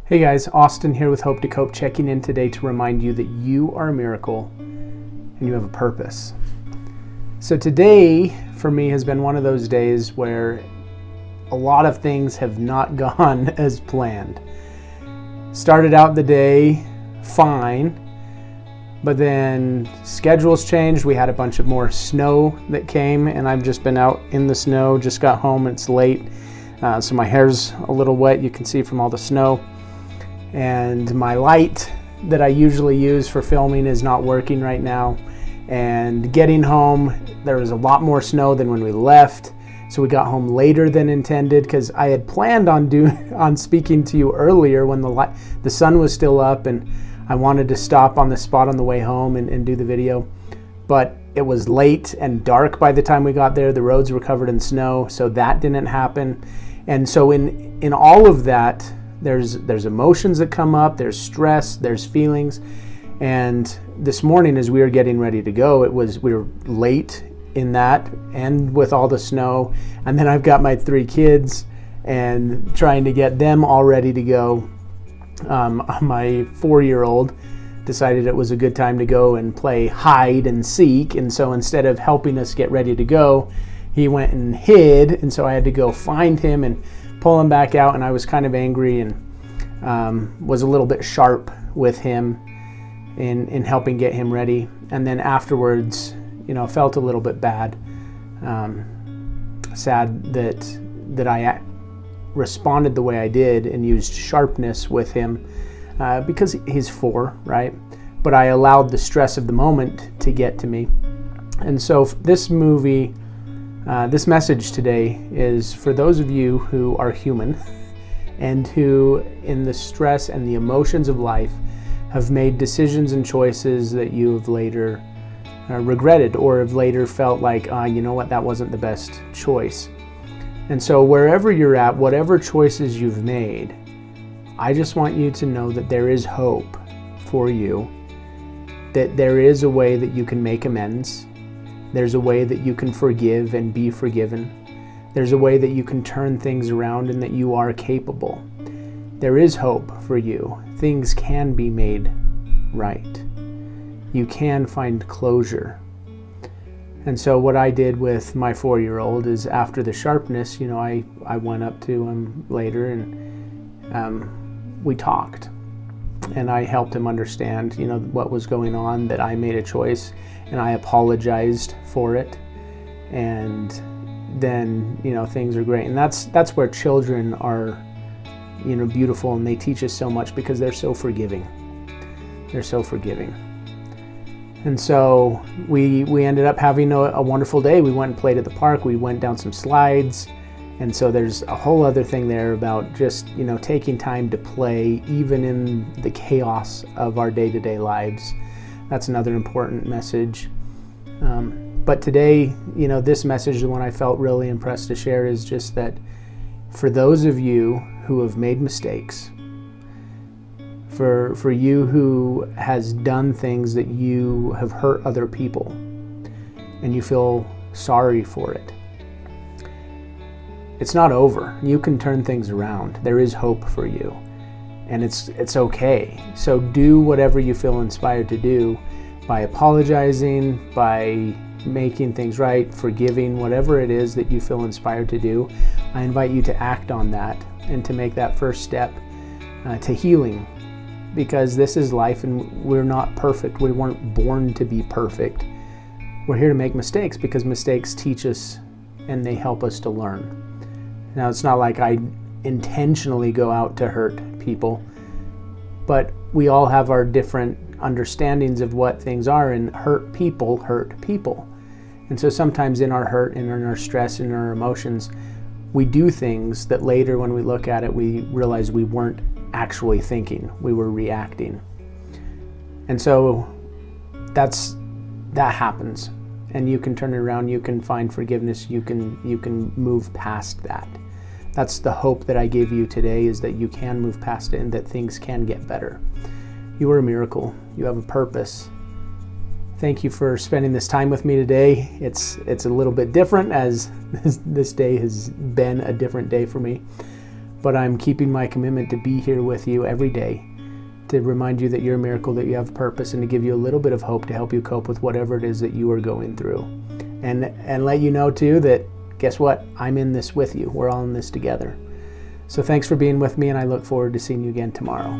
Hey guys, Austin here with Hope to Cope, checking in today to remind you that you are a miracle and you have a purpose. So today for me has been one of those days where a lot of things have not gone as planned. Started out the day fine, but then schedules changed. We had a bunch of more snow that came, and I've just been out in the snow, just got home, it's late, so my hair's a little wet, you can see from all the snow. And my light that I usually use for filming is not working right now. And getting home, there was a lot more snow than when we left, so we got home later than intended because I had planned on speaking to you earlier when the sun was still up, and I wanted to stop on the spot on the way home and do the video. But it was late and dark by the time we got there. The roads were covered in snow, so that didn't happen. And so in all of that, there's emotions that come up, there's stress, there's feelings. And this morning as we were getting ready to go, we were late in that and with all the snow. And then I've got my 3 kids and trying to get them all ready to go. My 4-year-old decided it was a good time to go and play hide and seek. And so instead of helping us get ready to go, he went and hid. And so I had to go find him and pull him back out, and I was kind of angry and was a little bit sharp with him in helping get him ready. And then afterwards, felt a little bit bad, sad that I responded the way I did and used sharpness with him because he's 4, right? But I allowed the stress of the moment to get to me. And so this message today is for those of you who are human and who, in the stress and the emotions of life, have made decisions and choices that you have later regretted or have later felt like, you know what, that wasn't the best choice. And so wherever you're at, whatever choices you've made, I just want you to know that there is hope for you, that there is a way that you can make amends. There's a way that you can forgive and be forgiven. There's a way that you can turn things around and that you are capable. There is hope for you. Things can be made right. You can find closure. And so what I did with my 4-year-old is after the sharpness, I went up to him later and we talked. And I helped him understand, what was going on, that I made a choice, and I apologized for it. And then, things are great. And that's where children are, beautiful, and they teach us so much because they're so forgiving. They're so forgiving. And so we ended up having a wonderful day. We went and played at the park. We went down some slides. And so there's a whole other thing there about just, taking time to play even in the chaos of our day-to-day lives. That's another important message. But today, this message, the one I felt really impressed to share, is just that for those of you who have made mistakes, for you who has done things that you have hurt other people and you feel sorry for it, it's not over. You can turn things around. There is hope for you, and it's okay. So do whatever you feel inspired to do by apologizing, by making things right, forgiving, whatever it is that you feel inspired to do. I invite you to act on that and to make that first step to healing, because this is life and we're not perfect. We weren't born to be perfect. We're here to make mistakes because mistakes teach us and they help us to learn. Now, it's not like I intentionally go out to hurt people, but we all have our different understandings of what things are, and hurt people. And so sometimes in our hurt and in our stress and our emotions, we do things that later when we look at it, we realize we weren't actually thinking, we were reacting. And so that happens. And you can turn it around, you can find forgiveness, you can move past that. That's the hope that I gave you today, is that you can move past it and that things can get better. You are a miracle. You have a purpose. Thank you for spending this time with me today. It's a little bit different, as this day has been a different day for me. but I'm keeping my commitment to be here with you every day, to remind you that you're a miracle, that you have purpose, and to give you a little bit of hope to help you cope with whatever it is that you are going through. And let you know too that, guess what? I'm in this with you. We're all in this together. So thanks for being with me, and I look forward to seeing you again tomorrow.